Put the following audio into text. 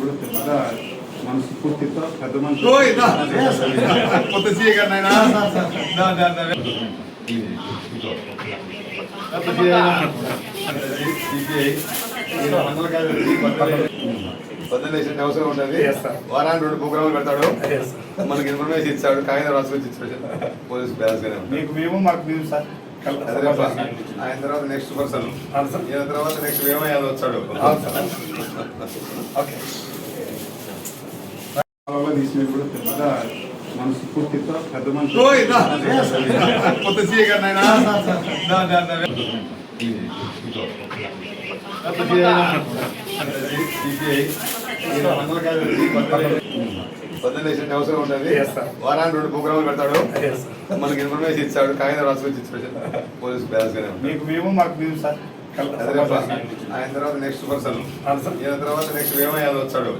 కూడా పెద్దగా మనసు పూర్తితో పెద్ద మనిషి కొత్త సీఏ గారు నాయనా పొద్దున్న అవసరం ఉంటుంది. వారానికి 2 ప్రోగ్రాములు పెడతాడు. మనకి ఇన్ఫర్మేషన్ ఇచ్చాడు, కాగితం రాసుకొచ్చి ఇచ్చాడు. పోలీసు బ్యాలెన్స్ మీకు మేము మాకు మేము సార్ ఆయన తర్వాత నెక్స్ట్ పర్సన్, ఈయన తర్వాత నెక్స్ట్ వేమయ్యాలు వచ్చాడు. తీసినవి కూడా పెద్దగా మనసు పూర్తితో పెద్ద మనిషి కొత్త సీఏ గారు నాయనా పొద్దున్న అవసరం ఉంటుంది. వారానికి 2 ప్రోగ్రాములు పెడతాడు. మనకి ఇన్ఫర్మేషన్ ఇచ్చాడు, కాగితం రాసుకొచ్చి ఇచ్చాడు. పోలీసు బ్యాలెన్స్ మీకు మేము మాకు మేము సార్ ఆయన తర్వాత నెక్స్ట్ పర్సన్, ఈయన తర్వాత నెక్స్ట్ వేమయ్యాలు వచ్చాడు.